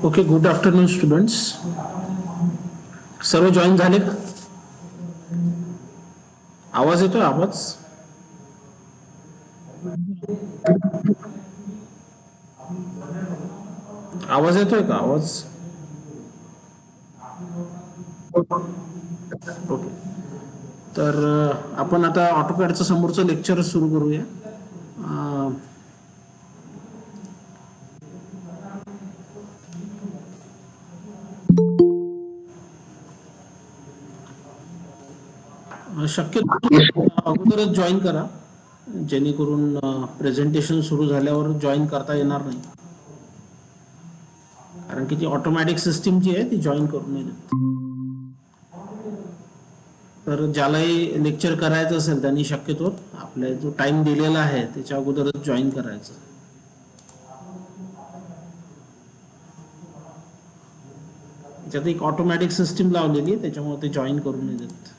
Okay, good afternoon students. सर्व join झाले का? आवाज येतोय? आवाज येतोय का? ओके, तर आपण आता ऑटोकॅडचं समोरचं लेक्चर सुरू करूया. शक्यतो अगोदरच जॉईन करा, जेणेकरून प्रेझेंटेशन सुरू झाल्यावर जॉईन करता येणार नाही, कारण की ती ऑटोमॅटिक सिस्टीम जी आहे ती जॉईन करून नाही देत. तर ज्यालाही लेक्चर करायचं असेल त्यांनी शक्यतो आपल्या जो टाइम दिलेला आहे त्याच्या अगोदरच जॉईन करायचं. त्याच्यात एक ऑटोमॅटिक सिस्टीम लावलेली आहे, त्याच्यामुळे ते जॉईन करून नाही देत.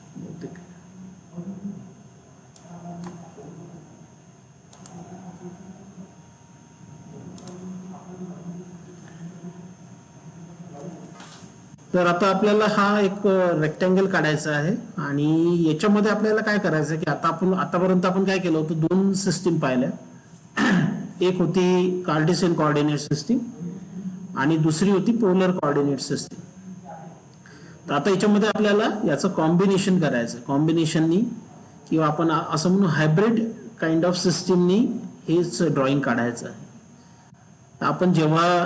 तर आता आपल्याला हा एक रेक्टँगल काढायचा आहे आणि याच्यामध्ये आपल्याला काय करायचं आहे की आतापर्यंत आपण काय केलं होतं, दोन सिस्टीम पाहिल्या. एक होती कार्टेशियन कोऑर्डिनेट सिस्टीम आणि दुसरी होती पोलर कोऑर्डिनेट सिस्टीम. तर आता याच्यामध्ये आपल्याला याचं कॉम्बिनेशन करायचं. कॉम्बिनेशननी किंवा आपण असं म्हणून हायब्रिड काइंड ऑफ सिस्टीमनी हेच ड्रॉइंग काढायचं आहे. आपण जेव्हा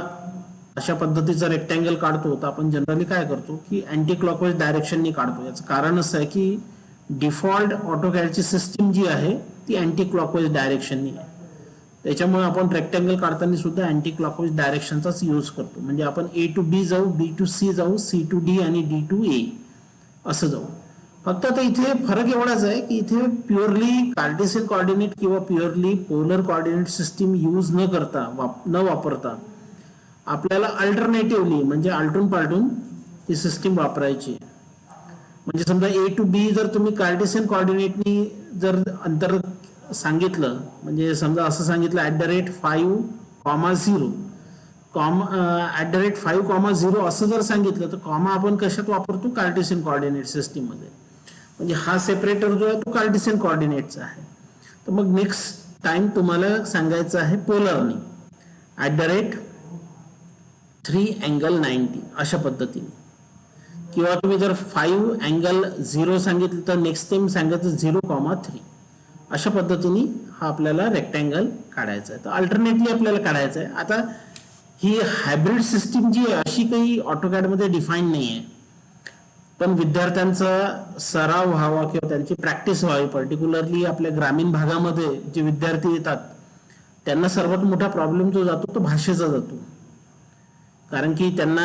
अशा पद्धतीचा रेक्टँगल काढतो तर आपण जनरली काय करतो की अँटी क्लॉकवाईज डायरेक्शननी काढतो. याचं कारण असं आहे की डिफॉल्ट ऑटोकॅडची सिस्टीम जी आहे ती अँटी क्लॉकवाईज डायरेक्शननी आहे. त्याच्यामुळे आपण रेक्टँगल काढताना सुद्धा अँटी क्लॉकवाईज डायरेक्शनचाच यूज करतो. म्हणजे आपण A to B जाऊ, B to C जाऊ, C to D आणि D to A असं जाऊ. फक्त आता इथे फरक एवढाच आहे की इथे प्युअरली कार्टेशियन कोऑर्डिनेट किंवा purely polar coordinate system use न वापरता आपल्याला अल्टरनेटिव्हली म्हणजे आलटून पालटून ही सिस्टीम वापरायची. म्हणजे समजा A to B जर तुम्ही कार्टेशियन कोऑर्डिनेटनी जर अंतर सांगितलं, म्हणजे समजा असं सांगितलं @5,0 @5,0 असं जर सांगितलं तर कॉमा आपण कशात वापरतो? कार्टेशियन कोऑर्डिनेट सिस्टीम मध्ये. म्हणजे हा सेपरेटर जो आहे तो कार्टेशियन कोऑर्डिनेटचा आहे. तर मग नेक्स्ट टाइम तुम्हाला सांगायचं आहे पोलरनी @3 अशा पद्धतीने. किंवा तुम्ही जर 5 सांगितलं तर नेक्स्ट टाइम सांगायचं 0,3 अशा पद्धतीने हा आपल्याला रेक्टँगल काढायचा आहे. तर अल्टरनेटली आपल्याला काढायचं आहे. आता ही हायब्रिड सिस्टीम जी आहे अशी काही ऑटोकॅडमध्ये डिफाईन नाही आहे, पण विद्यार्थ्यांचा सराव व्हावा किंवा त्यांची प्रॅक्टिस व्हावी. पर्टिक्युलरली आपल्या ग्रामीण भागामध्ये जे विद्यार्थी येतात त्यांना सर्वात मोठा प्रॉब्लेम जो जातो तो भाषेचा जातो. कारण की त्यांना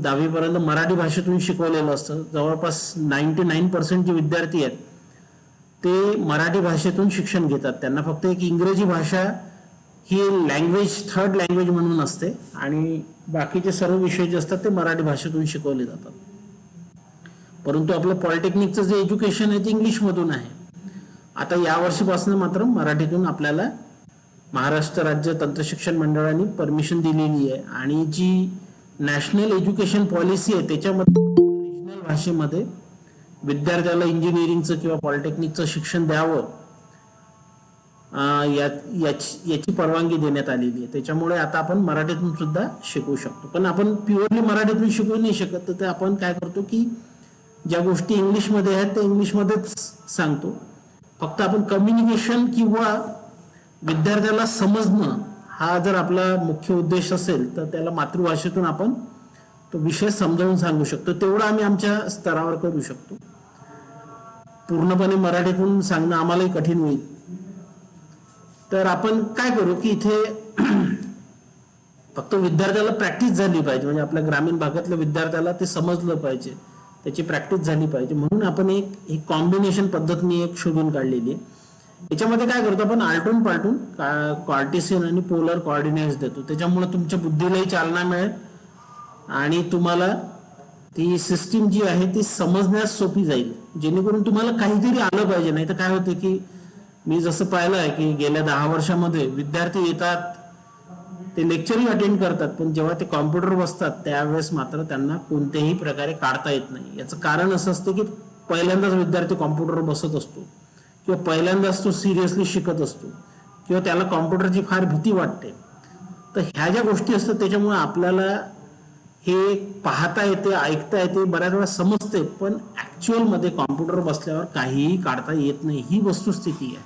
10वी पर्यंत मराठी भाषेतून शिकवलेलं असतं. जवळपास 99% जे विद्यार्थी आहेत ते मराठी भाषेतून शिक्षण घेतात. त्यांना फक्त एक इंग्रजी भाषा ही लँग्वेज, थर्ड लँग्वेज म्हणून असते आणि बाकीचे सर्व विषय जे असतात ते मराठी भाषेतून शिकवले जातात. परंतु आपलं पॉलिटेक्निकचं जे एज्युकेशन आहे ते इंग्लिशमधून आहे. आता यावर्षीपासून मात्र मराठीतून आपल्याला महाराष्ट्र राज्य तंत्रशिक्षण मंडळाने परमिशन दिलेली आहे आणि जी नॅशनल एज्युकेशन पॉलिसी आहे त्याच्यामध्ये भाषेमध्ये विद्यार्थ्याला इंजिनिअरिंगचं किंवा पॉलिटेक्निकचं शिक्षण द्यावं याची परवानगी देण्यात आलेली आहे. त्याच्यामुळे आता आपण मराठीतून सुद्धा शिकवू शकतो. पण आपण प्युअरली मराठीतून शिकवू नाही शकत, तर ते आपण काय करतो की ज्या गोष्टी इंग्लिशमध्ये आहेत त्या इंग्लिशमध्येच सांगतो. फक्त आपण कम्युनिकेशन किंवा विद्यार्थ्याला समजणं हा जर आपला मुख्य उद्देश असेल तर त्याला मातृभाषेतून आपण तो विषय समजावून सांगू शकतो. तेवढं आम्ही आमच्या स्तरावर करू शकतो. पूर्णपणे मराठीतून सांगणं आम्हालाही कठीण होईल. तर आपण काय करू की इथे फक्त विद्यार्थ्याला प्रॅक्टिस झाली पाहिजे, म्हणजे आपल्या ग्रामीण भागातल्या विद्यार्थ्याला ते समजलं पाहिजे, त्याची प्रॅक्टिस झाली पाहिजे. म्हणून आपण एक कॉम्बिनेशन पद्धत मी एक शोधून काढलेली आहे. याच्यामध्ये काय करतो आपण आलटून पालटून कार्टेशियन आणि पोलर कोऑर्डिनेट्स देतो. त्याच्यामुळे तुमच्या बुद्धीलाही चालना मिळेल आणि तुम्हाला ती सिस्टीम जी आहे ती समजण्यास सोपी जाईल, जेणेकरून तुम्हाला काहीतरी आलं पाहिजे. नाही तर काय होते की मी जसं पाहिलं आहे की गेल्या 10 वर्षामध्ये विद्यार्थी येतात, ते लेक्चरही अटेंड करतात, पण जेव्हा ते कॉम्प्युटर बसतात त्यावेळेस मात्र त्यांना कोणत्याही प्रकारे काढता येत नाही. याचं कारण असं असतं की पहिल्यांदाच विद्यार्थी कॉम्प्युटरवर बसत असतो किंवा पहिल्यांदाच तो सिरियसली शिकत असतो किंवा त्याला कॉम्प्युटरची फार भीती वाटते. तर ह्या ज्या गोष्टी असतात त्याच्यामुळे आपल्याला हे पाहता येते, ऐकता येते, बऱ्याच वेळा समजते, पण ऍक्च्युअल मध्ये कॉम्प्युटर बसल्यावर काहीही काढता येत नाही, ही वस्तुस्थिती आहे.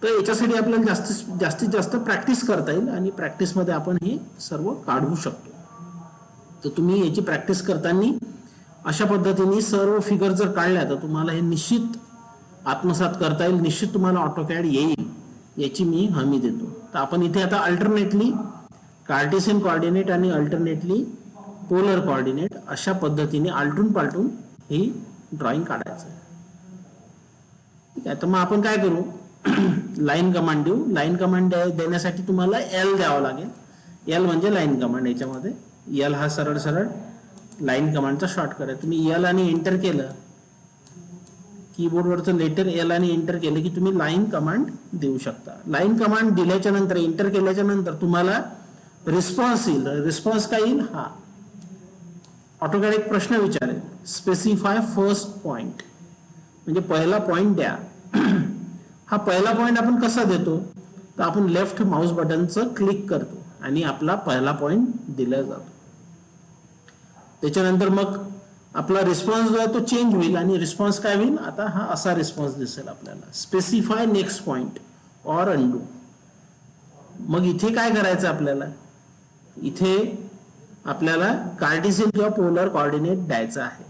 तर याच्यासाठी आपल्याला जास्तीत जास्त प्रॅक्टिस करता येईल आणि प्रॅक्टिसमध्ये आपण हे सर्व काढू शकतो. तर तुम्ही याची प्रॅक्टिस करताना अशा पद्धतीने सर्व फिगर जर काढल्या तर तुम्हाला हे निश्चित आत्मसात करता येईल, निश्चित तुम्हाला ऑटोकॅड येईल, याची मी हमी देतो. तर आपण इथे आता अल्टरनेटली कार्टेशियन कोऑर्डिनेट आणि अल्टरनेटली पोलर कोऑर्डिनेट अशा पद्धतीने आलटून पालटून ही ड्रॉइंग काढायचं आहे. ठीक आहे. तर मग आपण काय करू, लाईन कमांड देऊ. लाईन कमांड देण्यासाठी तुम्हाला एल द्यावं लागेल. एल म्हणजे लाईन कमांड. याच्यामध्ये एल हा सरळ सरळ लाईन कमांडचा शॉर्टकट आहे. तुम्ही एल आणि एंटर केलं, कीबोर्डवरचं लेटर एल आणि एंटर केलं की तुम्ही लाईन कमांड देऊ शकता. लाईन कमांड दिल्याच्या नंतर, एंटर केल्याच्या नंतर तुम्हाला रिस्पॉन्स येईल. रिस्पॉन्स काय येईल, हा ऑटोकॅड एक प्रश्न विचारेल, स्पेसिफाय फर्स्ट पॉइंट, म्हणजे पहिला पॉइंट द्या. हा पहिला पॉइंट आपण कसा देतो, तर आपण लेफ्ट माउस बटनचं क्लिक करतो आणि आपला पहिला पॉइंट दिला जातो. त्याच्यानंतर मग आपला रिस्पॉन्स जो आहे तो चेंज होईल आणि रिस्पॉन्स काय होईल, आता हा असा रिस्पॉन्स दिसेल आपल्याला, specify next point or undo. मग इथे काय करायचं आपल्याला, इथे आपल्याला कार्टेशियन किंवा पोलर कोऑर्डिनेट द्यायचा आहे.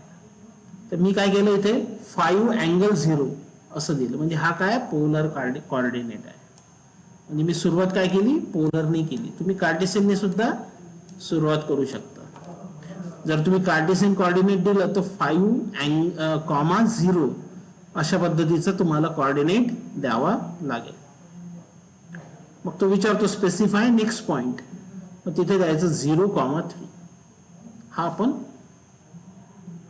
तर मी काय केलं, इथे 5 ∠0 असं दिलं, म्हणजे हा काय पोलर कोऑर्डिनेट आहे. म्हणजे मी सुरुवात काय केली, पोलरने केली. तुम्ही कार्टेशियनने सुद्धा सुरुवात करू शकता. जर तुम्ही कार्टेशियन कोऑर्डिनेट दिलं तर 5,0 अशा पद्धतीचं तुम्हाला कोऑर्डिनेट द्यावा लागेल. मग तो विचारतो स्पेसिफाय नेक्स्ट पॉइंट, मग तिथे द्यायचं 0,3. हा आपण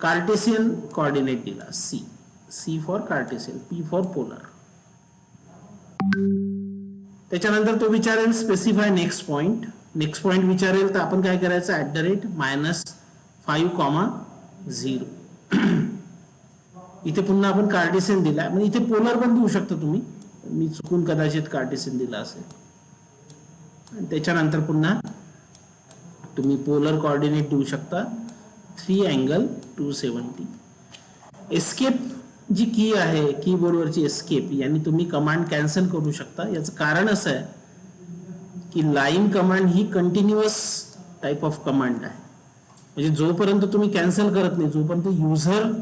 कार्टेशियन कोऑर्डिनेट दिला, C for cartesian, P for polar. त्याच्यानंतर तो विचारेल specify next point. Next point विचारेल तर आपण काय करायचं, @-5,0. इथे पुन्हा आपण कार्टेशियन दिला, म्हणजे इथे पोलर पण देऊ शकता तुम्ही, मी चुकून कदाचित कार्टेशियन दिला असेल. त्याच्यानंतर पुन्हा तुम्ही पोलर कोऑर्डिनेट देऊ शकता, 3 ∠270. एस्केप जी की आहे कीबोर्डवरची एस्केप, यानी तुम्ही कमांड कॅन्सल करू शकता. याचं कारण असं आहे की line command he continuous type of command आहे. म्हणजे जोपर्यंत तुम्ही कॅन्सल करत नाही, जोपर्यंत युजर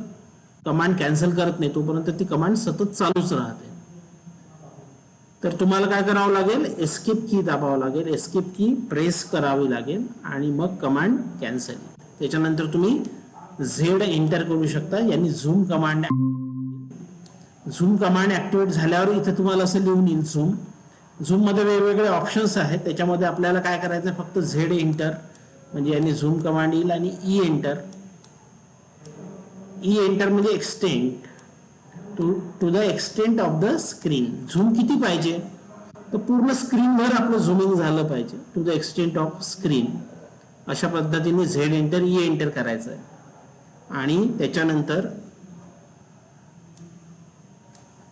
कमांड कॅन्सल करत नाही, तोपर्यंत ती कमांड सतत चालूच राहते. तर तुम्हाला काय करावं लागेल, एस्केप की दाबावं लागेल, एस्केप की प्रेस करावी लागेल आणि मग कमांड कॅन्सल. त्याच्यानंतर तुम्ही झेड एंटर करू शकता, यांनी zoom command. Zoom command activate झाल्यावर इथे तुम्हाला असं लिहून येईल झूम. झूम मध्ये वेगवेगळे ऑप्शन्स आहेत, त्याच्यामध्ये आपल्याला काय करायचं, फक्त झेड एंटर म्हणजे यांनी झूम कमांड येईल आणि ई एंटर. ई एंटर म्हणजे extend to the extent of the screen. Zoom किती पाहिजे, तर पूर्ण स्क्रीनवर आपलं झूमिंग झालं पाहिजे, to the extent of screen. अशा पद्धतीने झेड एंटर, ई एंटर करायचं आहे. आणि त्याच्यानंतर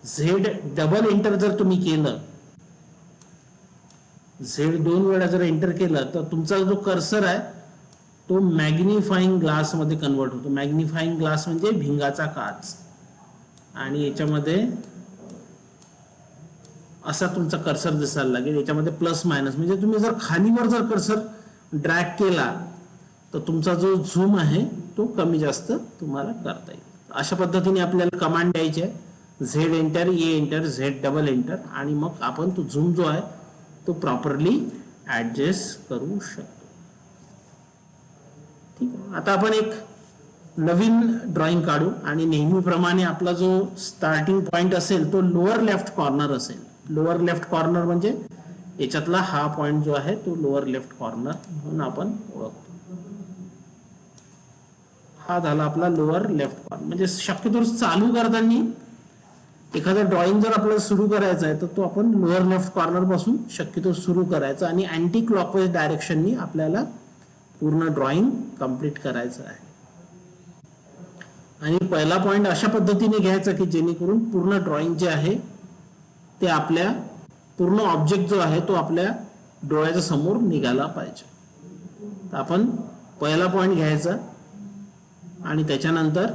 झेड डबल एंटर जर तुम्ही केलं, झेड 2 वेळा जर एंटर केलं तर तुमचा जो कर्सर आहे तो मॅग्निफाईंग ग्लास मध्ये कन्वर्ट होतो. मॅग्निफाईंग ग्लास म्हणजे भिंगाचा काच, आणि याच्यामध्ये असा तुमचा कर्सर दिसायला लागेल. याच्यामध्ये प्लस मायनस म्हणजे तुम्ही जर खालीवर जर कर्सर ड्रॅग केला तर तुमचा जो झूम आहे तो कमी जास्त तुम्हाला करता येईल. अशा पद्धतीने आपल्याला कमांड द्यायची आहे, Z enter, E enter, Z double enter, आणि मग आपण तो झूम जो आहे तो प्रॉपरली ऍडजस्ट करू शकतो. ठीक आहे. आता आपण एक नवीन ड्रॉइंग काढू आणि नेहमीप्रमाणे आपला जो स्टार्टिंग पॉइंट असेल तो लोअर लेफ्ट कॉर्नर असेल. लोअर लेफ्ट कॉर्नर म्हणजे याच्यातला हा पॉइंट जो आहे तो लोअर लेफ्ट कॉर्नर म्हणून आपण ओळखतो. हा झाला आपला लोअर लेफ्ट कॉर्नर. म्हणजे शक्यतो चालू करताना एखादा ड्रॉइंग जर आपल्याला सुरू करायचा आहे तर तो आपण लोअर लेफ्ट कॉर्नर पासून शक्यतो सुरू करायचा आणि अँटी क्लॉकवाईज डायरेक्शननी आपल्याला पूर्ण ड्रॉइंग कंप्लीट करायचं आहे. आणि पहिला पॉइंट अशा पद्धतीने घ्यायचा की जेणेकरून पूर्ण ड्रॉइंग जे आहे ते आपल्या पूर्ण ऑब्जेक्ट जो आहे तो आपल्या डोळ्याच्या समोर निघाला पाहिजे. तर आपण पहिला पॉइंट घ्यायचा आणि त्याच्यानंतर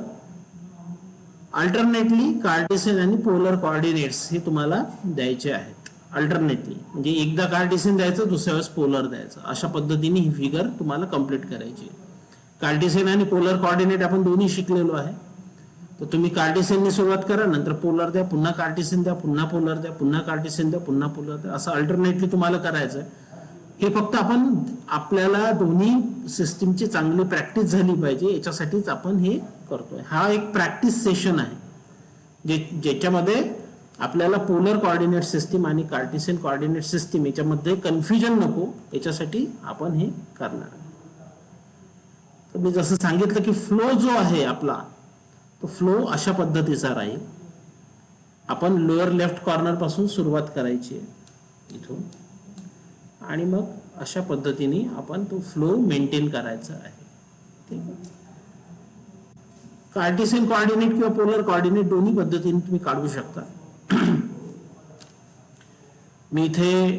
अल्टरनेटली कार्टेशियन आणि पोलर कोऑर्डिनेट्स हे तुम्हाला द्यायचे आहेत. अल्टरनेटली म्हणजे एकदा कार्टेशियन द्यायचं, दुसऱ्या वेळेस पोलर द्यायचं. अशा पद्धतीने ही फिगर तुम्हाला कंप्लीट करायची. कार्टेशियन आणि पोलर कोऑर्डिनेट आपण दोन्ही शिकलेलो आहे. तर तुम्ही कार्टेशियनने सुरुवात करा, नंतर पोलर द्या, पुन्हा कार्टेशियन द्या, पुन्हा पोलर द्या, पुन्हा कार्टेशियन द्या, पुन्हा पोलर द्या. असं अल्टरनेटली तुम्हाला करायचं आहे. हे फक्त आपण आपल्याला दोन्ही सिस्टीमची चांगली प्रॅक्टिस झाली पाहिजे याच्यासाठीच आपण हे करतोय. हा एक प्रॅक्टिस सेशन आहे ज्याच्यामध्ये आपल्याला पोलर कोऑर्डिनेट सिस्टीम आणि कार्टेशियन कोऑर्डिनेट सिस्टीम याच्यामध्ये कन्फ्युजन नको याच्यासाठी आपण हे करणार. तर मी जसं सांगितलं की फ्लो जो आहे आपला तो फ्लो अशा पद्धतीचा राहील. आपण लोअर लेफ्ट कॉर्नर पासून सुरुवात करायची आहे इथून, आणि मग अशा पद्धतीने आपण तो फ्लो मेंटेन करायचा आहे. ठीक आहे. कार्टेशियन कोऑर्डिनेट किंवा पोलर कोऑर्डिनेट दोन्ही पद्धतीने तुम्ही काढू शकता. मी इथे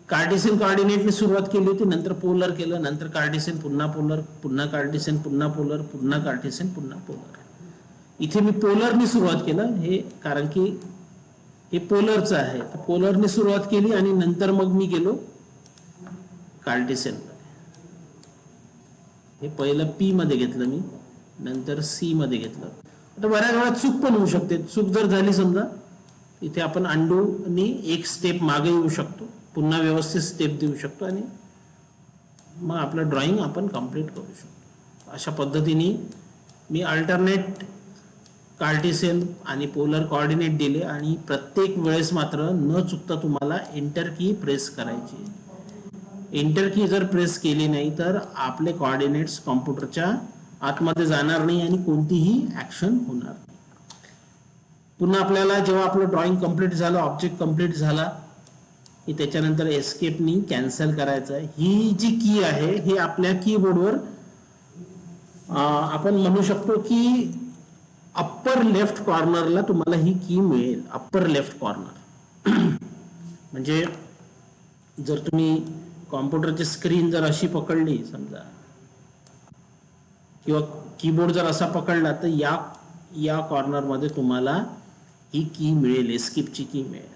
कार्टेशियन कोऑर्डिनेटने सुरुवात केली होती, नंतर पोलर केलं, नंतर कार्टेशियन, पुन्हा पोलर, पुन्हा कार्टेशियन, पुन्हा पोलर, पुन्हा कार्टेशियन, पुन्हा पोलर. इथे मी पोलरने सुरुवात केलं हे कारण की हे पोलरचं आहे. तर पोलरने सुरुवात केली आणि नंतर मग मी गेलो कार्टेशियन. हे पहिलं पी मध्ये घेतलं मी, नंतर सी मध्ये घेतलं. आता बऱ्याच वेळा चूक पण होऊ शकते. चूक जर झाली समजा इथे आपण अंडूनी एक स्टेप मागे येऊ शकतो, पुन्हा व्यवस्थित स्टेप देऊ शकतो आणि मग आपलं ड्रॉइंग आपण कंप्लीट करू शकतो. अशा पद्धतीने मी अल्टरनेट कार्टेशियन आणि पोलर कोऑर्डिनेट दिले आणि प्रत्येक वेळेस मात्र न चुकता तुम्हाला एंटर की प्रेस करायची. एंटर की जर प्रेस केली नाही तर आपले कोऑर्डिनेट्स कॉम्प्युटरच्या आतमध्ये जाणार नाही आणि कोणतीही ऍक्शन होणार नाही. पुन्हा आपल्याला जेव्हा आपलं ड्रॉइंग कंप्लीट झालं, ऑब्जेक्ट कंप्लीट झाला की त्याच्यानंतर एस्केपनी कॅन्सल करायचं आहे. ही जी की आहे हे आपल्या कीबोर्डवर आपण म्हणू शकतो की अप्पर लेफ्ट कॉर्नरला तुम्हाला ही की मिळेल. अप्पर लेफ्ट कॉर्नर म्हणजे जर तुम्ही कॉम्प्युटरची स्क्रीन जर अशी पकडली समजा किंवा कीबोर्ड जर असा पकडला तर या कॉर्नरमध्ये तुम्हाला ही की मिळेल, एस्केपची की मिळेल.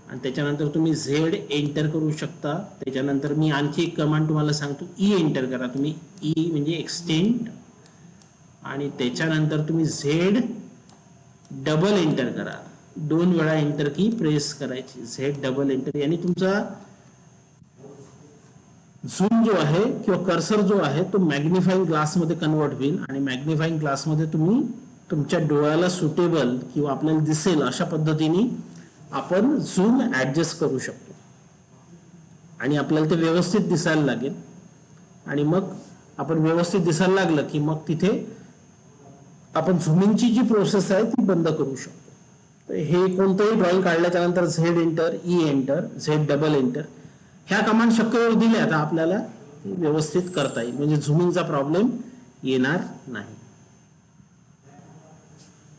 आणि त्याच्यानंतर तुम्ही झेड एंटर करू शकता. त्याच्यानंतर मी आणखी एक कमांड तुम्हाला सांगतो, ई एंटर करा. तुम्ही ई म्हणजे एक्सटेंड, आणि त्याच्यानंतर तुम्ही झेड डबल एंटर करा. 2 वेळा एंटर की प्रेस करायची. झेड डबल एंटर यानी तुमचा झूम जो आहे किंवा कर्सर जो आहे तो मॅग्निफाईंग ग्लास मध्ये कन्वर्ट होईल आणि मॅग्निफाईंग ग्लास मध्ये तुम्ही तुमच्या डोळ्याला सुटेबल किंवा आपल्याला दिसेल अशा पद्धतीने आपण झूम ऍडजस्ट करू शकतो आणि आपल्याला ते व्यवस्थित दिसायला लागेल. आणि मग आपण व्यवस्थित दिसायला लागलं की मग तिथे आपण झुमिंगची जी प्रोसेस आहे ती बंद करू शकतो. तर हे कोणतंही ड्रॉइंग काढल्याच्या नंतर Z enter, E enter, Z double enter ह्या कमांड शक्यतो दिल्या तर आपल्याला व्यवस्थित करता येईल, म्हणजे झुमिंगचा प्रॉब्लेम येणार नाही.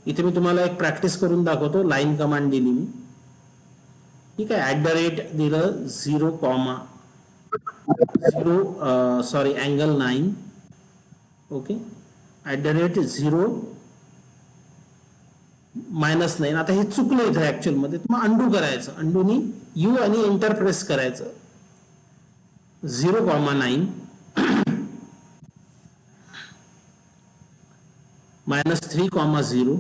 इथे मी तुम्हाला एक प्रॅक्टिस करून दाखवतो. लाईन कमांड दिली मी, ठीक आहे. @ दिलं 0, सॉरी अँगल 9, ओके. @0 -9. आता हे चुकलं इथे ऍक्च्युअल मध्ये, मग अंडू करायचं. अंडूनी यू आणि एंटर प्रेस करायचं. 0,9 -3,0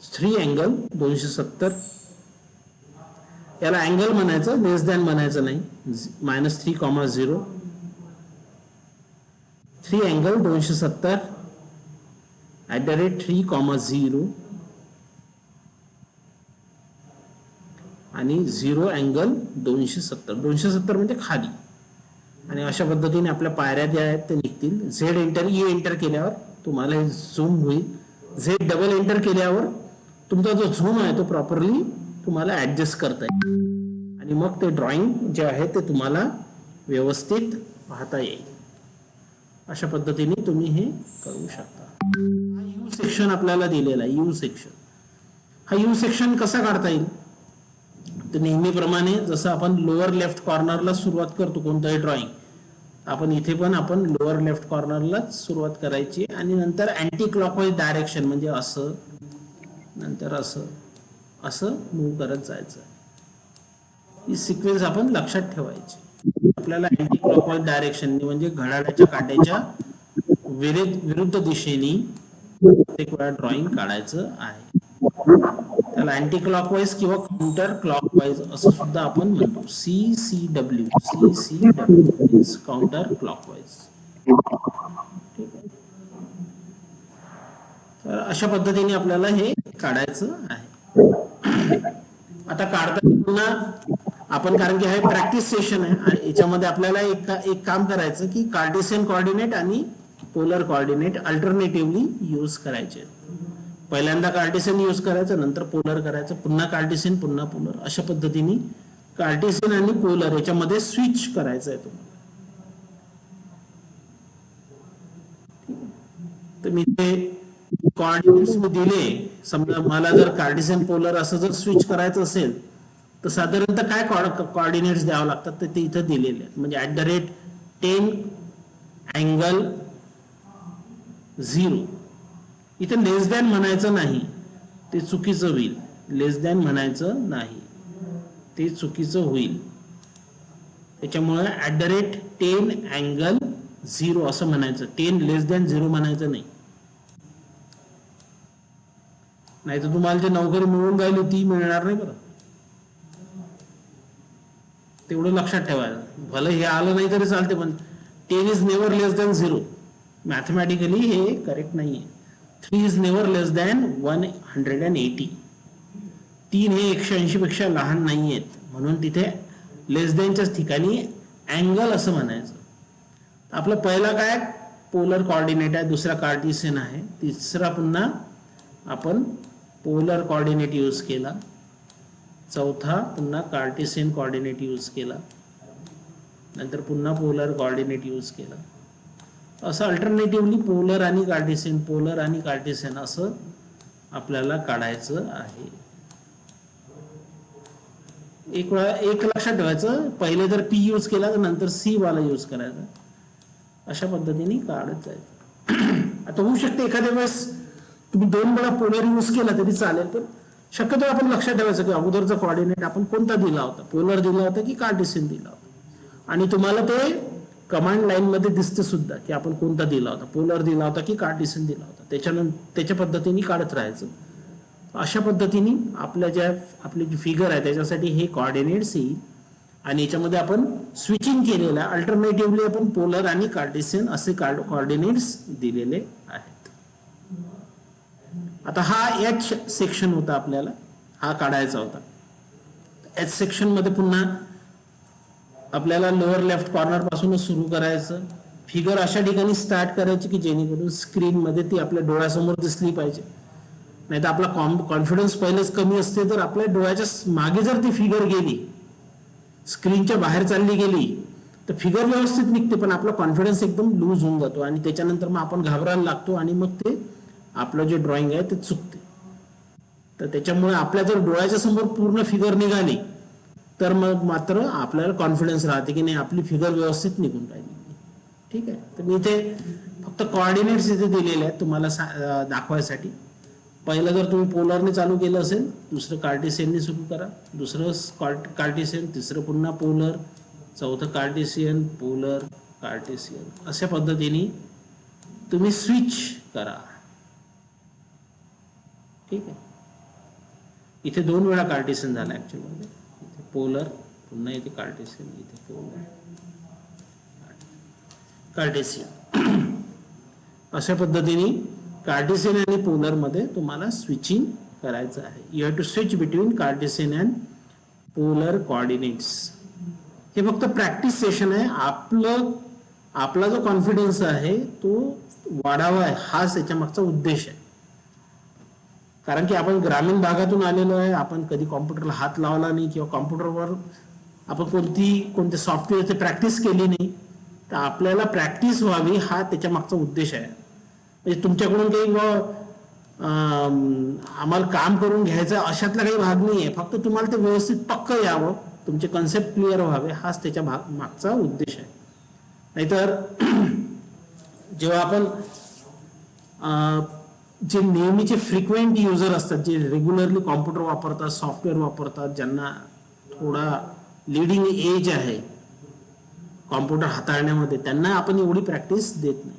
3 अँगल 270. याला अँगल म्हणायचं, लेस दॅन म्हणायचं नाही. -3,0 3 अँगल 270 @3,0 आणि 0 अँगल 270. 270 म्हणजे खाली. आणि अशा पद्धतीने आपल्या पायऱ्या ज्या आहेत ते निघतील. झेड एंटर, ई एंटर केल्यावर तुम्हाला हे झूम होईल. झेड डबल एंटर केल्यावर तुमचा जो झूम आहे तो प्रॉपरली तुम्हाला ऍडजस्ट करता येईल आणि मग ते ड्रॉइंग जे आहे ते तुम्हाला व्यवस्थित पाहता येईल. अशा पद्धतीने तुम्ही हे करू शकता. हा यू सेक्शन आपल्याला दिलेला आहे. यू सेक्शन, हा यू सेक्शन कसा काढता येईल तर नेहमीप्रमाणे जसं आपण लोअर लेफ्ट कॉर्नरला सुरुवात करतो कोणतंही ड्रॉइंग, आपण इथे पण आपण लोअर लेफ्ट कॉर्नरलाच सुरुवात करायची आणि नंतर अँटी क्लॉकवाईज डायरेक्शन म्हणजे असं, नंतर असं असं मूव्ह करत जायचं. ही सिक्वेन्स आपण लक्षात ठेवायची. आपल्याला अँटी क्लॉकवाईज डायरेक्शन म्हणजे घड्याळाच्या काट्याच्या विरुद्ध दिशेने एक वेळा ड्रॉइंग काढायचं आहे. त्याला अँटी क्लॉकवाईज किंवा काउंटर क्लॉकवाईज असं सुद्धा आपण म्हणतो. CCW means counter clockwise. ठीक आहे. तर अशा पद्धतीने आपल्याला हे काढायचं आहे. आता काढताना पुन्हा आपण, कारण की हे प्रॅक्टिस सेशन आहे आणि याच्यामध्ये आपल्याला एक काम करायचं की कार्टेशियन कोऑर्डिनेट आणि पोलर कोऑर्डिनेट अल्टरनेटिव्हली यूज करायचे. पहिल्यांदा कार्टेशियन यूज करायचं, नंतर पोलर करायचं, पुन्हा कार्टेशियन, पुन्हा पोलर. अशा पद्धतीने कार्टेशियन आणि पोलर याच्यामध्ये स्विच करायचं आहे तुम्हाला. तर मी ते कोऑर्डिनेट्स दिले. समजा मला जर कार्टेशियन पोलर असं जर स्विच करायचं असेल तर साधारणतः काय कोऑर्डिनेट्स द्यावं लागतात तर ते इथं दिलेले आहेत. म्हणजे @10 अँगल 0. इथं लेस दॅन म्हणायचं नाही, ते चुकीचं होईल. लेस दॅन म्हणायचं नाही, ते चुकीचं होईल. त्याच्यामुळे @10 अँगल 0 असं म्हणायचं. 10 लेस दॅन 0 म्हणायचं नाही. नाहीतर तुम्हाला जे नोकरी मिळून जाईल ती मिळणार नाही बरं. तेवढं लक्षात ठेवायचं. भलं हे आलं नाही तरी चालते, पण 10 is never less than 0. Mathematically हे करेक्ट नाहीये. 3 इज नेव्हर लेस दॅन 180. 3 हे 180 पेक्षा लहान नाही आहेत, म्हणून तिथे लेस दॅनच्याच ठिकाणी अँगल असं म्हणायचं. आपलं पहिला काय पोलर कोऑर्डिनेट आहे, दुसरा कार्टेशियन आहे, तिसरा पुन्हा आपण पोलर कोऑर्डिनेट यूज केला, चौथा पुन्हा कार्टेशियन कोऑर्डिनेट यूज केला, नंतर पुन्हा पोलर कोऑर्डिनेट यूज केला. असं अल्टरनेटिव्हली पोलर आणि कार्टेशियन, पोलर आणि कार्टेशियन असं आपल्याला काढायचं आहे. एक लक्षात ठेवायचं, पहिले जर P यूज केला तर नंतर C वाला यूज करायचा. अशा पद्धतीने काढत जायचं. आता होऊ शकते एखाद्या वेळेस तुम्ही 2 वेळा पोलर यूज केला तरी चालेल, पण शक्यतो आपण लक्षात ठेवायचं की अगोदरचा कोऑर्डिनेट आपण कोणता दिला होता, पोलर दिला होता की कार्टेशियन दिला होता. आणि तुम्हाला ते कमांड लाईन मध्ये दिसते सुद्धा की आपण कोणता दिला होता, पोलर दिला होता की कार्टेशियन दिला होता. त्याच्या पद्धतीने काढत राहायचं. अशा पद्धतीने आपली जी फिगर आहे त्याच्यासाठी हे कोऑर्डिनेट्स येईल. आणि याच्यामध्ये आपण स्विचिंग केलेलं आहे. अल्टरनेटिव्हली आपण पोलर आणि कार्टेशियन असे कोऑर्डिनेट्स दिलेले आहेत. आता हा H सेक्शन होता, आपल्याला हा काढायचा होता. H सेक्शन मध्ये पुन्हा आपल्याला लोअर लेफ्ट कॉर्नर पासूनच सुरू करायचं. फिगर अशा ठिकाणी स्टार्ट करायची की जेणेकरून स्क्रीन मध्ये ती आपल्या डोळ्यासमोर दिसली पाहिजे. नाही तर आपला कॉन्फिडन्स पहिलेच कमी असते, तर आपल्या डोळ्याच्या मागे जर ती फिगर गेली, स्क्रीनच्या बाहेर चालली गेली, तर फिगर व्यवस्थित निघते, पण आपला कॉन्फिडन्स एकदम लूज होऊन जातो आणि त्याच्यानंतर मग आपण घाबरायला लागतो आणि मग ते आपलं जे ड्रॉइंग आहे ते चुकते. तर त्याच्यामुळे आपल्या जर डोळ्याच्या समोर पूर्ण फिगर निघाली तर मग मात्र आपल्याला कॉन्फिडन्स राहते की नाही आपली फिगर व्यवस्थित निघून राहिली. ठीक आहे. तर मी इथे फक्त कोऑर्डिनेट्स इथे दिलेले आहेत तुम्हाला दाखवायसाठी. पहिलं जर तुम्ही पोलरने चालू केलं असेल, दुसरं कार्टेशियनने सुरू करा, दुसरं कार्टेशियन, तिसरं पुन्हा पोलर, चौथं कार्टेशियन, पोलर, कार्टेशियन, अशा पद्धतीने तुम्ही स्विच करा. ठीक आहे. इथे 2 वेळा कार्टेशियन झाला ऍक्च्युअली. इथे पोलर, पुन्हा इथे कार्टेशियन, इथे पोलर, कार्टेशियन. अशा पद्धतीने कार्टेशियन आणि पोलर मध्ये तुम्हाला स्विचिंग करायचं आहे. You have to switch between cartesian and polar coordinates. हे फक्त प्रॅक्टिस सेशन आहे. आपला जो कॉन्फिडन्स आहे तो वाढावा आहे, हाच त्याच्या मागचा उद्देश आहे. कारण की आपण ग्रामीण भागातून आलेलो आहे, आपण कधी कॉम्प्युटरला हात लावला नाही किंवा कॉम्प्युटरवर आपण कोणते सॉफ्टवेअरची प्रॅक्टिस केली नाही. तर आपल्याला प्रॅक्टिस व्हावी हा त्याच्या मागचा उद्देश आहे. म्हणजे तुमच्याकडून काही आम्हाला काम करून घ्यायचं अशातला काही भाग नाही आहे. फक्त तुम्हाला ते व्यवस्थित पक्क यावं, तुमचे कन्सेप्ट क्लिअर व्हावे, हाच त्याच्या मागचा उद्देश आहे. नाहीतर जेव्हा आपण जे नेहमीचे फ्रिक्वेंट युजर असतात, जे रेग्युलरली कॉम्प्युटर वापरतात, सॉफ्टवेअर वापरतात, ज्यांना थोडा लिडिंग एज आहे कॉम्प्युटर हाताळण्यामध्ये, त्यांना आपण एवढी प्रॅक्टिस देत नाही.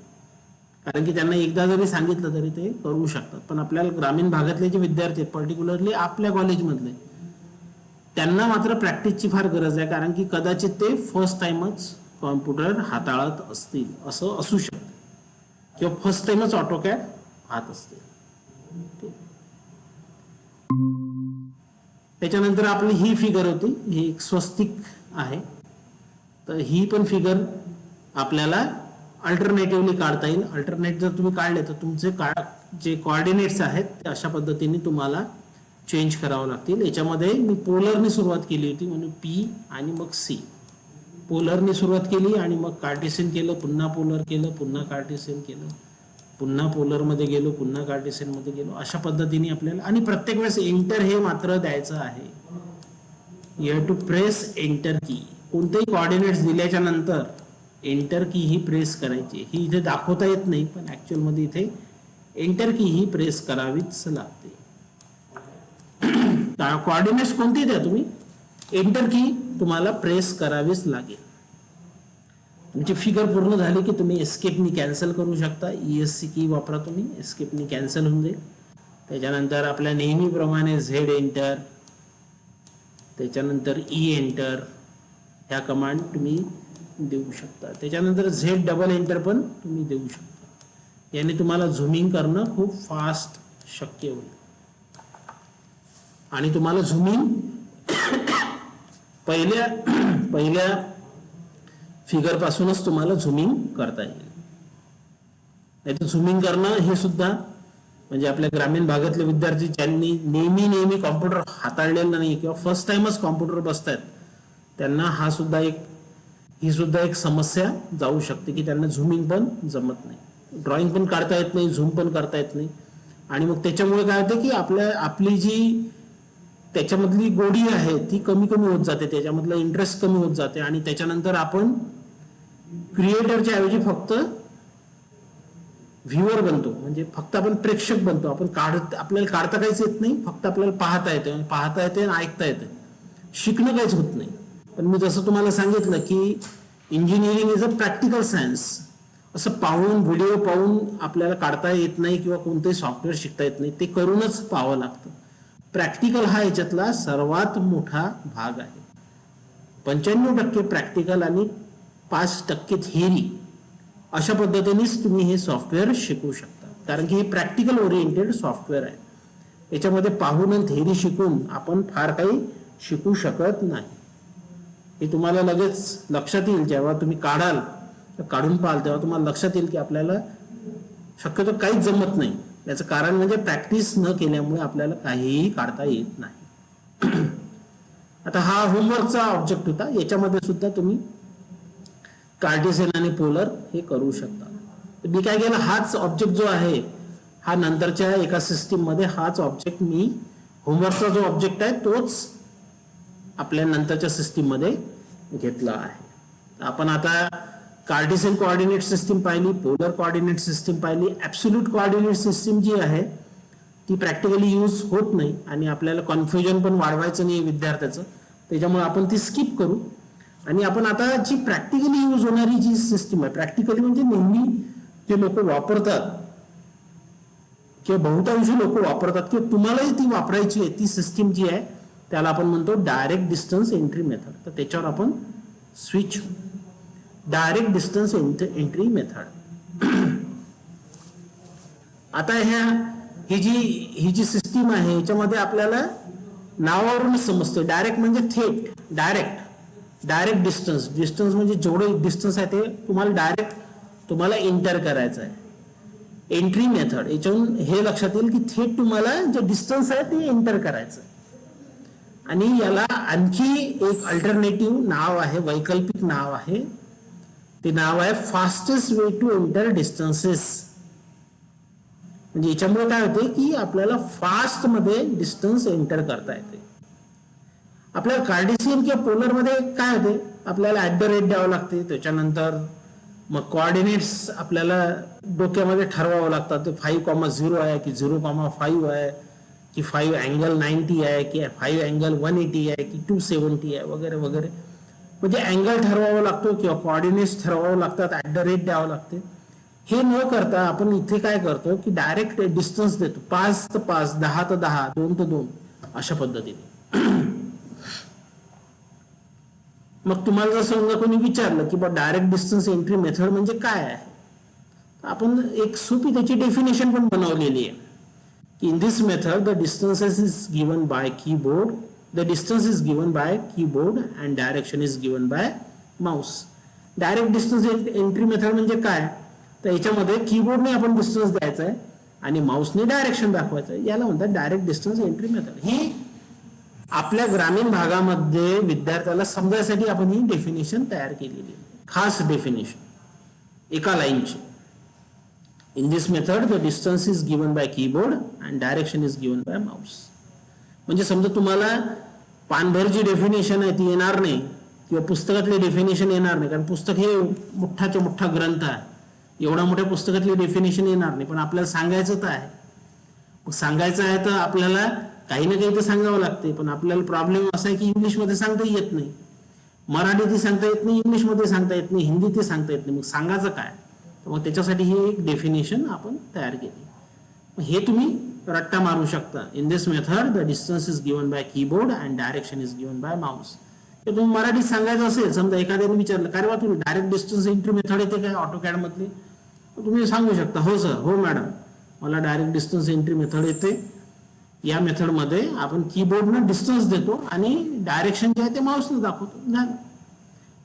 कारण की त्यांना एकदा जरी सांगितलं तरी ते करू शकतात. पण आपल्याला ग्रामीण भागातले जे विद्यार्थी आहेत, पर्टिक्युलरली आपल्या कॉलेजमधले, त्यांना मात्र प्रॅक्टिसची फार गरज आहे. कारण की कदाचित ते फर्स्ट टाइमच कॉम्प्युटर हाताळत असतील, असं असू शकतं, किंवा फर्स्ट टाइमच ऑटोकॅड हात असते. त्याच्यानंतर आपली ही फिगर होती, ही एक स्वस्तिक आहे. तर ही पण फिगर आपल्याला अल्टरनेटिव्हली काढता येईल. अल्टरनेट जर तुम्ही काढले तर तुमचे जे कोऑर्डिनेट्स आहेत ते अशा पद्धतीने तुम्हाला चेंज करावं लागतील. याच्यामध्ये मी पोलरने सुरुवात केली होती, म्हणून पी आणि मग सी. पोलरने सुरुवात केली आणि मग कार्टेशियन केलं, पुन्हा पोलर केलं, पुन्हा कार्टेशियन केलं, पुन्हा पोलरमध्ये गेलो, पुन्हा कार्टेशियनमध्ये गेलो, अशा पद्धतीने आपल्याला. आणि प्रत्येक वेळेस एंटर हे मात्र द्यायचं आहे. You have to press enter key. कोणतेही कोऑर्डिनेट्स दिल्याच्या नंतर एंटर की ही प्रेस करायची. ही इथे दाखवता येत नाही, पण ऍक्च्युअल मध्ये इथे एंटर की ही प्रेस करावीच लागते. कोऑर्डिनेट्स कोणते द्या तुम्ही, एंटर की तुम्हाला प्रेस करावीच लागेल. तुमची फिगर पूर्ण झाली की तुम्ही एस्केपनी कॅन्सल करू शकता. ESC की वापरा तुम्ही, एस्केपनी कॅन्सल होऊन जाईल. त्याच्यानंतर आपल्या नेहमीप्रमाणे झेड एंटर, त्याच्यानंतर ई एंटर ह्या कमांड तुम्ही देऊ शकता. त्याच्यानंतर झेड डबल एंटर पण तुम्ही देऊ शकता. याने तुम्हाला झुमिंग करणं खूप फास्ट शक्य होईल. आणि तुम्हाला झुमिंग पहिल्या फिगर पासूनच तुम्हाला झुमिंग करता येईल. नाहीतर झुमिंग करणं हे सुद्धा म्हणजे आपल्या ग्रामीण भागातले विद्यार्थी ज्यांनी नेहमी कॉम्प्युटर हाताळलेला नाही किंवा फर्स्ट टाइमच कॉम्प्युटर बसतायत, त्यांना ही सुद्धा एक समस्या जाऊ शकते की त्यांना झुमिंग पण जमत नाही, ड्रॉइंग पण काढता येत नाही, झूम पण करता येत नाही. आणि मग त्याच्यामुळे काय होतं की आपली जी त्याच्यामधली गोडी आहे ती कमी होत जाते, त्याच्यामधला इंटरेस्ट कमी होत जाते. आणि त्याच्यानंतर आपण क्रिएटरच्या ऐवजी फक्त व्ह्युअर बनतो, म्हणजे फक्त आपण प्रेक्षक बनतो. आपल्याला काढता काहीच येत नाही, फक्त आपल्याला पाहता येते आणि ऐकता येते, शिकणं काहीच होत नाही. पण मी जसं तुम्हाला सांगितलं की engineering is a practical science. असं व्हिडिओ पाहून आपल्याला काढता येत नाही किंवा कोणतेही सॉफ्टवेअर शिकता येत नाही, ते करूनच पाहावं लागतं. प्रॅक्टिकल हा याच्यातला सर्वात मोठा भाग आहे. 95% प्रॅक्टिकल आणि 5% थिअरी, अशा पद्धतीनेच तुम्ही हे सॉफ्टवेअर शिकू शकता. कारण की हे प्रॅक्टिकल ओरिएंटेड सॉफ्टवेअर आहे. याच्यामध्ये पाहून आणि थिअरी शिकून आपण फार काही शिकू शकत नाही. हे तुम्हाला लगेच लक्षात येईल जेव्हा तुम्ही काढून पाहाल, तेव्हा तुम्हाला लक्षात येईल की आपल्याला शक्यतो काहीच जमत नाही. याचं कारण म्हणजे प्रॅक्टिस न केल्यामुळे आपल्याला काहीही काढता येत नाही. आता हा होमवर्कचा ऑब्जेक्ट होता. याच्यामध्ये सुद्धा तुम्ही कार्टेशियन आणि पोलर हे करू शकता. तर मी काय केलं, हाच ऑब्जेक्ट जो आहे हा नंतरच्या एका सिस्टीम मध्ये हाच ऑब्जेक्ट मी होमवर्कचा जो ऑब्जेक्ट आहे तोच आपल्या नंतरच्या सिस्टीम मध्ये घेतला आहे. आपण आता कार्टेशियन कोऑर्डिनेट सिस्टीम पाहिली, पोलर कोऑर्डिनेट सिस्टीम पाहिली. ऍब्सोल्यूट कोऑर्डिनेट सिस्टीम जी आहे ती प्रॅक्टिकली यूज होत नाही आणि आपल्याला कन्फ्युजन पण वाढवायचं नाही विद्यार्थ्याचं, त्याच्यामुळे आपण ती स्किप करू. आणि आपण आता जी प्रॅक्टिकली यूज होणारी जी सिस्टीम आहे, प्रॅक्टिकली म्हणजे नेहमी जे लोक वापरतात किंवा बहुतांशी लोक वापरतात किंवा तुम्हालाही ती वापरायची आहे, ती सिस्टीम जी आहे त्याला आपण म्हणतो डायरेक्ट डिस्टन्स एंट्री मेथड. तर त्याच्यावर आपण switch, direct distance entry method. आता ही जी सिस्टीम आहे याच्यामध्ये आपल्याला नावावरूनच समजते. डायरेक्ट म्हणजे थेट, डायरेक्ट डिस्टन्स म्हणजे जेवढे डिस्टन्स आहे ते तुम्हाला एंटर करायचं आहे. एंट्री मेथड याच्यावरून हे लक्षात येईल की थेट तुम्हाला जे डिस्टन्स आहे ते एंटर करायचं. आणि याला आणखी एक अल्टरनेटिव्ह नाव आहे, वैकल्पिक नाव आहे, ते नाव आहे fastest way to enter distances. म्हणजे याच्यामुळे काय होते की आपल्याला फास्ट मध्ये डिस्टन्स एंटर करता येते. आपल्याला कार्टेशियन किंवा पोलर मध्ये काय होते, आपल्याला @ द्यावं लागते, त्याच्यानंतर मग कोऑर्डिनेट्स आपल्याला डोक्यामध्ये ठरवावं लागतात. 5,0 आहे की 0,5 आहे की 5 ∠90 आहे की 5 ∠180 आहे की 270 आहे वगैरे वगैरे. म्हणजे अँगल ठरवावा लागतो किंवा कोऑर्डिनेट्स ठरवावं लागतात, @ द्यावं लागते. हे न करता आपण इथे काय करतो की डायरेक्ट डिस्टन्स देतो, 5 तर 5, 10 तर 10, 2 तर 2 अशा पद्धतीने. मग तुम्हाला जर समजा कोणी विचारलं की डायरेक्ट डिस्टन्स एंट्री मेथड म्हणजे काय आहे, आपण एक सोपी त्याची डेफिनेशन पण बनवलेली आहे की in this method the distance is given by keyboard, and direction is given by mouse. Direct distance entry method म्हणजे काय, तर याच्यामध्ये कीबोर्डने आपण डिस्टन्स द्यायचा आहे आणि माउसने डायरेक्शन दाखवायचं आहे. याला म्हणतात डायरेक्ट डिस्टन्स एंट्री मेथड. ही आपल्या ग्रामीण भागामध्ये विद्यार्थ्याला समजायसाठी आपण ही डेफिनेशन तयार केलेली आहे, खास डेफिनेशन एका लाईनची. In this method the distance is given by keyboard and direction is given by mouse. म्हणजे समजा तुम्हाला पानभर जी डेफिनेशन आहे ती येणार नाही किंवा पुस्तकातली डेफिनेशन येणार नाही, कारण पुस्तक हे मोठाच्या मोठा ग्रंथ आहे, एवढ्या मोठ्या पुस्तकातली डेफिनेशन येणार नाही. पण आपल्याला सांगायचं तर आहे, सांगायचं आहे तर आपल्याला काही ना काही तर सांगावं लागते. पण आपल्याला प्रॉब्लेम असा आहे की इंग्लिशमध्ये सांगता येत नाही, मराठीत सांगता येत नाही, इंग्लिशमध्ये सांगता येत नाही, हिंदीत सांगता येत नाही. मग सांगायचं काय, तर मग त्याच्यासाठी ही एक डेफिनेशन आपण तयार केली. हे तुम्ही रट्टा मारू शकता. In this method the distance is given by keyboard and direction is given by mouse. तर तुम्ही मराठीत सांगायचं असेल, समजा एखाद्याने विचारलं काय बा तुम्ही डायरेक्ट डिस्टन्स एंट्री मेथड येते काय ऑटोकॅड मधली, तुम्ही सांगू शकता हो सर, हो मॅडम, मला डायरेक्ट डिस्टन्स एंट्री मेथड येते. या मेथड मध्ये आपण कीबोर्डनं डिस्टन्स देतो आणि डायरेक्शन जे आहे ते माउसने दाखवतो. झालं.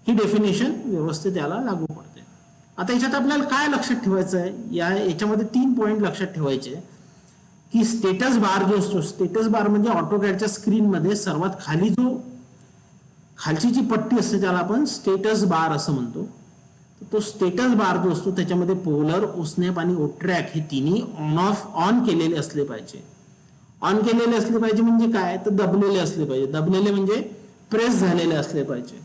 ही डेफिनेशन व्यवस्थित याला लागू पडते. आता याच्यात आपल्याला काय लक्षात ठेवायचं आहे, याच्यामध्ये 3 पॉइंट लक्षात ठेवायचे की स्टेटस बार जो असतो, स्टेटस बार म्हणजे ऑटोकॅडच्या स्क्रीन मध्ये सर्वात खाली खालची जी पट्टी असते त्याला आपण स्टेटस बार असं म्हणतो. तो स्टेटस बार जो असतो त्याच्यामध्ये पोलर, ओस्नेप आणि ओट्रॅक हे तिन्ही ऑन केलेले असले पाहिजे. ऑन केलेले असले पाहिजे म्हणजे काय, तर दबलेले असले पाहिजे. दबलेले म्हणजे प्रेस झालेले असले पाहिजे.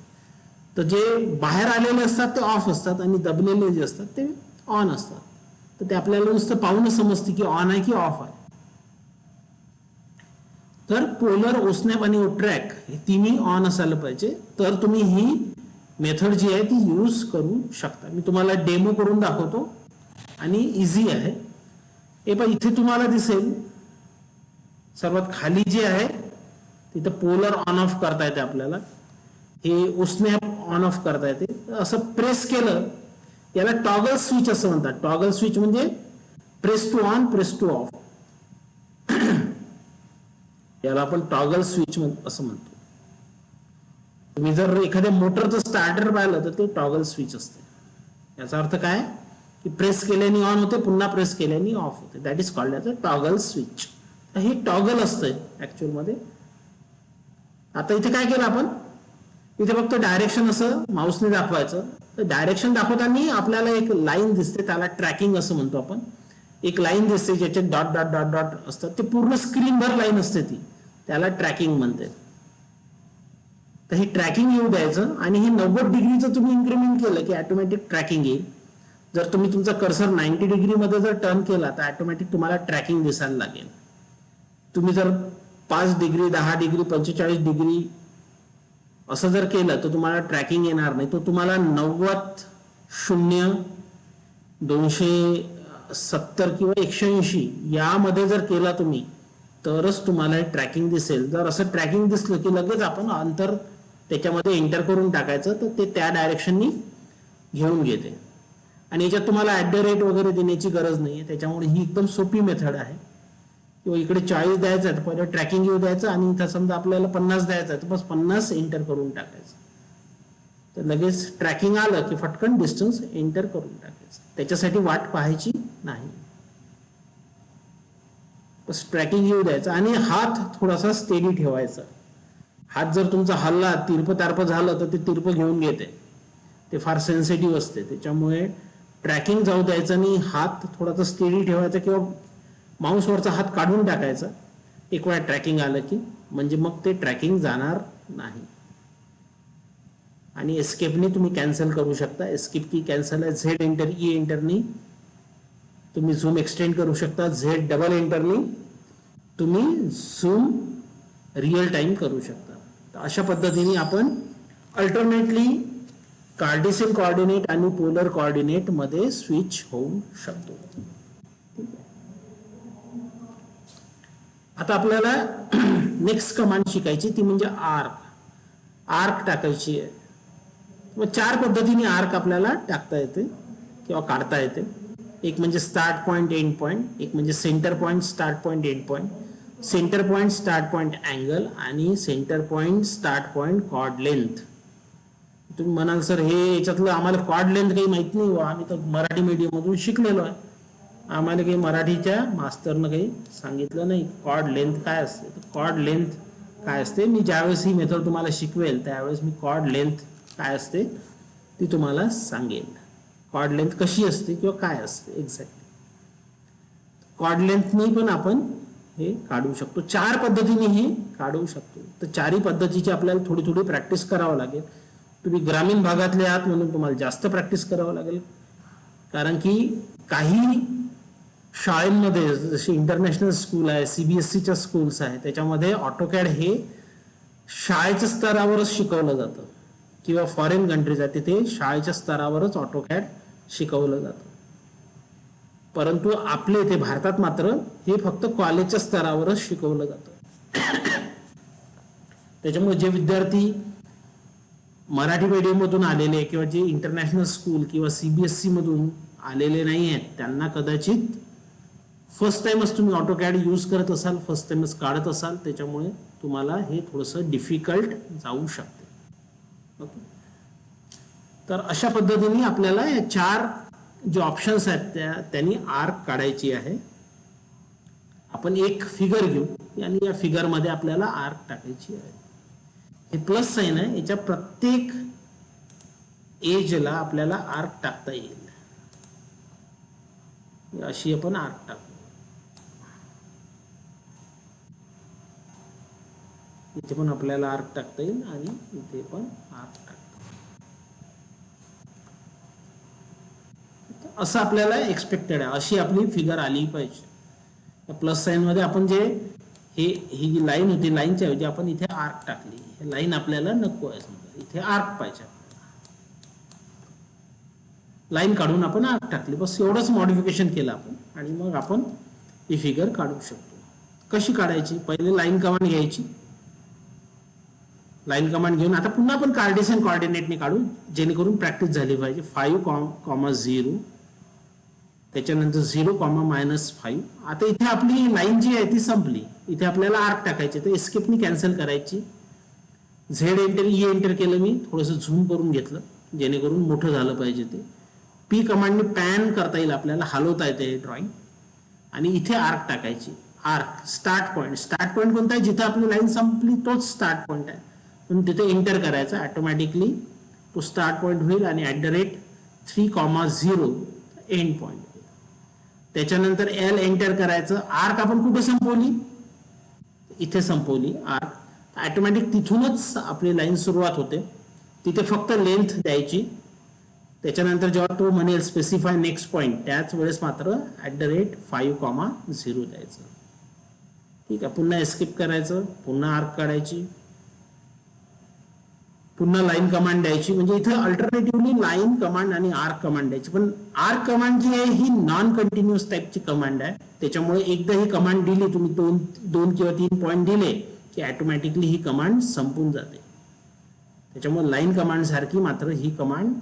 तर जे बाहेर आलेले असतात ते ऑफ असतात आणि दबलेले जे असतात ते ऑन असतात. तर ते आपल्याला नुसतं पाहूनच समजते की ऑन आहे की ऑफ आहे. तर पोलर, ओस्नेप आणि ओट्रॅक हे तिन्ही ऑन असायला पाहिजे, तर तुम्ही ही मेथड जी आहे ती यूज करू शकता. मी तुम्हाला डेमो करून दाखवतो आणि इझी आहे. हे पण इथे तुम्हाला दिसेल सर्वात खाली जे आहे तिथं पोलर ऑन ऑफ करता येते आपल्याला, हे ओस्नेप ऑन ऑफ करता येते. असं प्रेस केलं याला टॉगल स्विच असं म्हणतात. टॉगल स्विच म्हणजे press to on, press to off, याला आपण टॉगल स्विच असं म्हणतो. तुम्ही जर एखाद्या मोटरचं स्टार्टर पाहिलं तर ते टॉगल स्विच असते. याचा अर्थ काय की प्रेस केल्याने ऑन होते, पुन्हा प्रेस केल्याने ऑफ होते. That is called as a toggle switch. हे टॉगल असतंय ऍक्च्युअल मध्ये. आता इथे काय केलं आपण, इथे फक्त डायरेक्शन असं माऊसने दाखवायचं. तर डायरेक्शन दाखवताना आपल्याला एक लाईन दिसते, त्याला ट्रॅकिंग असं म्हणतो आपण. एक लाईन दिसते ज्याच्यात डॉट डॉट डॉट डॉट असतात, ते पूर्ण स्क्रीनभर लाईन असते ती, त्याला ट्रॅकिंग म्हणते. तर हे ट्रॅकिंग येऊ द्यायचं आणि हे 90 डिग्रीचं तुम्ही इन्क्रीमेंट केलं की ऑटोमॅटिक ट्रॅकिंग येईल. जर तुम्ही तुमचा कर्सर 90 डिग्रीमध्ये जर टर्न केला तर ऑटोमॅटिक तुम्हाला ट्रॅकिंग दिसायला लागेल. तुम्ही जर 5 डिग्री 10 डिग्री 45 डिग्री असं जर केलं तर तुम्हाला ट्रॅकिंग येणार नाही. तो तुम्हाला 90 0 270 किंवा 180 यामध्ये जर केला तुम्ही तरच तुम्हाला ट्रॅकिंग दिसेल. जर असं ट्रॅकिंग दिसलं की लगेच आपण अंतर त्याच्यामध्ये एंटर करून टाकायचं, तर ते त्या डायरेक्शननी घेऊन घेते. आणि याच्यात तुम्हाला @ वगैरे देण्याची गरज नाही आहे, त्याच्यामुळे ही एकदम सोपी मेथड आहे. किंवा इकडे 40 द्यायचं आहे तर पहिले ट्रॅकिंग येऊ द्यायचं आणि इथं समजा आपल्याला 50 द्यायचं आहे तर बस 50 एंटर करून टाकायचं. तर लगेच ट्रॅकिंग आलं की फटकन डिस्टन्स एंटर करून टाकायचं, त्याच्यासाठी वाट पाहायची नाही. बस ट्रॅकिंग येऊ द्यायचं आणि हात थोडासा स्टेडी ठेवायचा. हात जर तुमचा हल्ला तिरपं तारपं झालं तर ते तिरपं घेऊन घेते, ते फार सेन्सिटिव्ह असते. त्याच्यामुळे ट्रॅकिंग जाऊ द्यायचं नाही, हात थोडासा स्टेडी ठेवायचा किंवा माऊसवरचा हात काढून टाकायचा एक वेळा ट्रॅकिंग आलं की, म्हणजे मग ते ट्रॅकिंग जाणार नाही. आणि एस्केपने तुम्ही कॅन्सल करू शकता. एस्केप की कॅन्सल आहे. झेड एंटर ई एंटरनी तुम्ही झूम एक्सटेंड करू शकता. झेड डबल एंटरनी तुम्ही झूम रिअल टाइम करू शकता. तर अशा पद्धतीने आपण अल्टरनेटली कार्टेशियन कोऑर्डिनेट आणि पोलर कोऑर्डिनेट मध्ये स्विच होऊ शकतो. आता आपल्याला नेक्स्ट कमांड शिकायची, ती म्हणजे आर्क टाकायची आहे. मग 4 पद्धतीने आर्क आपल्याला टाकता येते किंवा काढता येते. एक म्हणजे स्टार्ट पॉइंट एंड पॉइंट, एक म्हणजे centre point start point end point, centre point start point angle आणि centre point start point chord length. तुम्ही म्हणाल सर हे याच्यातलं आम्हाला कॉर्ड लेंथ काही माहित नाही, आम्ही तर मराठी मीडियम मधून शिकलेलो आहे, आम्हाला काही मराठीच्या मास्तरनं काही सांगितलं नाही कॉर्ड लेंथ काय असते. कॉर्ड लेंथ काय असते, मी ज्यावेळेस ही मेथड तुम्हाला शिकवेल त्यावेळेस मी कॉर्ड लेंथ काय असते ती तुम्हाला सांगेल. कॉर्ड लेंथ कशी असते किंवा काय असते एक्झॅक्टली. कॉर्ड लेंथनी पण आपण हे काढू शकतो. 4 पद्धतीने हे काढू शकतो. तर 4ही पद्धतीची आपल्याला थोडी थोडी प्रॅक्टिस करावं लागेल. तुम्ही ग्रामीण भागातले आहात म्हणून तुम्हाला जास्त प्रॅक्टिस करावं लागेल, कारण की काही शाळेमध्ये जशी इंटरनॅशनल स्कूल आहे, CBSEच्या स्कूल्स आहे, त्याच्यामध्ये ऑटोकॅड हे शाळेच्या स्तरावरच शिकवलं जातं. किंवा फॉरेन कंट्रीज आहे तिथे शाळेच्या स्तरावरच ऑटोकॅड शिकवलं जातं. परंतु आपल्या इथे भारतात मात्र हे फक्त कॉलेजच्या स्तरावरच शिकवलं जातं. त्याच्यामुळे जे विद्यार्थी मराठी मीडियम मधून आलेले किंवा जे इंटरनॅशनल स्कूल किंवा CBSE मधून आलेले नाही आहेत त्यांना कदाचित फर्स्ट टाइमच तुम्ही ऑटोकॅड यूज करत असाल, फर्स्ट टाइमच काढत असाल, त्याच्यामुळे तुम्हाला हे थोडंसं डिफिकल्ट जाऊ शकते. ओके, तर अशा पद्धतीने आपल्याला या 4 जे ऑप्शन्स आहेत त्यांनी आर्क काढायची आहे. आपण एक फिगर घेऊ आणि या फिगर मध्ये आपल्याला आर्क टाकायची आहे. हे प्लस साइन आहे, याच्या प्रत्येक एजला आपल्याला आर्क टाकता येईल. अशी आपण आर्क टाकू. इथे पण आपल्याला आर्क टाकता येईल आणि इथे पण आर्क टाकता येईल. असं आपल्याला एक्सपेक्टेड आहे, अशी आपली फिगर आली पाहिजे. प्लस साइन मध्ये आपण जे ही जी लाईन होती, लाईनच्या ऐवजी आपण इथे आर्क टाकली. हे लाईन आपल्याला नको आहे, समजा इथे आर्क पाहिजे. लाईन काढून आपण आर्क टाकली, बस एवढंच मॉडिफिकेशन केलं आपण आणि मग आपण ही फिगर काढू शकतो. कशी काढायची, पहिले लाईन कमांड घ्यायची. लाईन कमांड घेऊन आता पुन्हा आपण कार्टेशियन कोऑर्डिनेटने काढू, जेणेकरून प्रॅक्टिस झाली पाहिजे. 5,0 त्याच्यानंतर 0,-5. आता इथे आपली लाईन जी आहे ती संपली, इथे आपल्याला आर्क टाकायचे, तर एस्केपनी कॅन्सल करायची. झेड एंटर ई एंटर केलं, मी थोडंसं झूम करून घेतलं जेणेकरून मोठं झालं पाहिजे ते. पी कमांडने पॅन करता येईल आपल्याला, हलवता येते ड्रॉइंग. आणि इथे आर्क टाकायची. आर्क स्टार्ट पॉइंट कोणता आहे, जिथे आपली लाईन संपली तोच स्टार्ट पॉइंट आहे. म्हणून तिथे एंटर करायचं, ऑटोमॅटिकली तो स्टार्ट पॉईंट होईल आणि @3,0 एंड पॉईंट. त्याच्यानंतर एल एंटर करायचं. आर्क आपण कुठे संपवली, इथे संपवली आर्क. ऑटोमॅटिक तिथूनच आपली लाईन सुरुवात होते. तिथे फक्त लेंथ द्यायची. त्याच्यानंतर जेव्हा तो म्हणेल स्पेसिफाय नेक्स्ट पॉईंट, त्याच वेळेस मात्र @5,0 द्यायचं. ठीक आहे. पुन्हा एस्केप करायचं, पुन्हा आर्क काढायची, पुन्हा लाईन कमांड द्यायची. म्हणजे इथे अल्टरनेटिव्हली लाईन कमांड आणि आर्क कमांड द्यायची. पण आर्क कमांड जी आहे ही नॉन कंटिन्युअस टाईपची कमांड आहे. त्याच्यामुळे एकदा ही कमांड दिली तुम्ही, दोन किंवा 3 पॉईंट दिले की ऑटोमॅटिकली ही कमांड संपून जाते. त्याच्यामुळे लाईन कमांड सारखी मात्र ही कमांड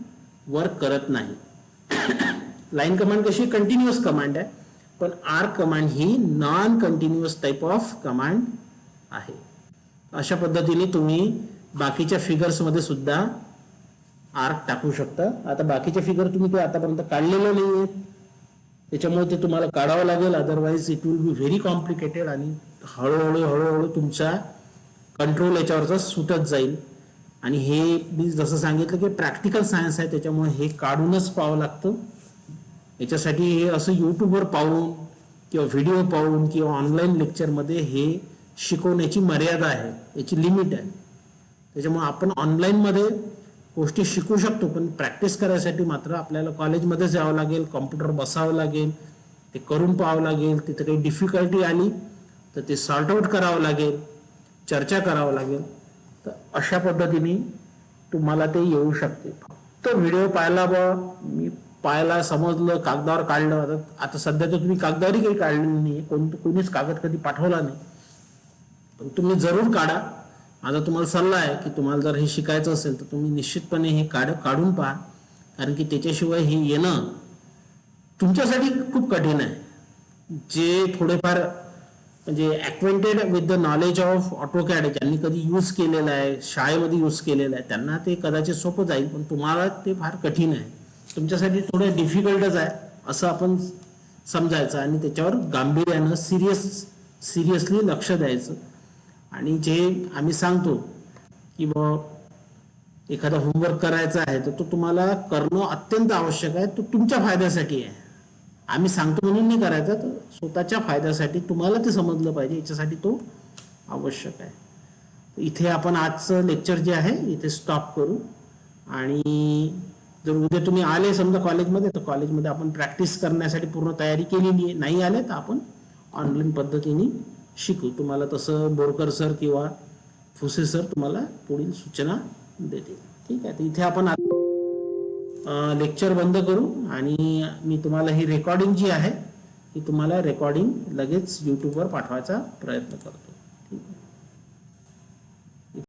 वर्क करत नाही. लाईन कमांड कशी कंटिन्युअस कमांड आहे, पण arc command he non continuous type of command आहे. अशा पद्धतीने तुम्ही बाकीच्या फिगर्स मध्ये सुद्धा आर्क टाकू शकता. आता बाकीचे फिगर तुम्ही ते आतापर्यंत काढलेले नाही आहेत, त्याच्यामुळे ते तुम्हाला काढावं लागेल. Otherwise it will be very complicated आणि हळूहळू तुमचा कंट्रोल याच्यावरचा सुटत जाईल. आणि हे मी जसं सांगितलं की प्रॅक्टिकल सायन्स आहे, त्याच्यामुळे हे काढूनच पाहावं लागतं. याच्यासाठी हे असं यूट्यूबवर पाहून किंवा व्हिडिओ पाहून किंवा ऑनलाईन लेक्चरमध्ये हे शिकवण्याची मर्यादा आहे, याची लिमिट आहे. त्याच्यामुळे आपण ऑनलाईनमध्ये गोष्टी शिकू शकतो, पण प्रॅक्टिस करायसाठी मात्र आपल्याला कॉलेजमध्येच जावं लागेल, कॉम्प्युटर बसावं लागेल, ते करून पाहावं लागेल. तिथे काही डिफिकल्टी आली तर ते सॉर्ट आउट करावं लागेल, चर्चा करावं लागेल. तर अशा पद्धतीने तुम्हाला ते येऊ शकते. फक्त व्हिडिओ पाहायला मी पाहायला समजलं, कागदावर काढलं. आता सध्या तर तुम्ही कागदावरही काही काढलेलं नाही, कोणीच कागद कधी पाठवला नाही, पण तुम्ही जरूर काढा. माझा तुम्हाला सल्ला आहे की तुम्हाला जर हे शिकायचं असेल तर तुम्ही निश्चितपणे हे काढून पहा, कारण की त्याच्याशिवाय हे येणं तुमच्यासाठी खूप कठीण आहे. जे थोडेफार म्हणजे acquainted with the knowledge of AutoCAD, ज्यांनी कधी यूज केलेलं आहे, शाळेमध्ये यूज केलेलं आहे, त्यांना ते कदाचित सोपं जाईल, पण तुम्हाला ते फार कठीण आहे, तुमच्यासाठी थोडं डिफिकल्टच आहे असं आपण समजायचं. आणि त्याच्यावर गांभीर्यानं सिरियसली लक्ष द्यायचं. आणि जे आम्ही सांगतो की एखादा होमवर्क करायचा आहे तर तो तुम्हाला करणं अत्यंत आवश्यक आहे, तो तुमच्या फायद्यासाठी आहे. आम्ही सांगतो म्हणून नाही करायचा, तर स्वतःच्या फायद्यासाठी तुम्हाला ते समजलं पाहिजे, याच्यासाठी तो आवश्यक आहे. इथे आपण आजचं लेक्चर जे आहे इथे स्टॉप करू. आणि जर उद्या तुम्ही आले समजा कॉलेजमध्ये, तर कॉलेजमध्ये आपण प्रॅक्टिस करण्यासाठी पूर्ण तयारी केलेली आहे. नाही आले तर आपण ऑनलाईन पद्धतीने शिकू. तुम्हाला तसं बोरकर सर किंवा फुसे सर तुम्हाला पुढील सूचना देतील. ठीक आहे. तर इथे आपण लेक्चर बंद करू आणि मी तुम्हाला ही रेकॉर्डिंग जी आहे ही तुम्हाला रेकॉर्डिंग लगेच यूट्यूबवर पाठवायचा प्रयत्न करतो.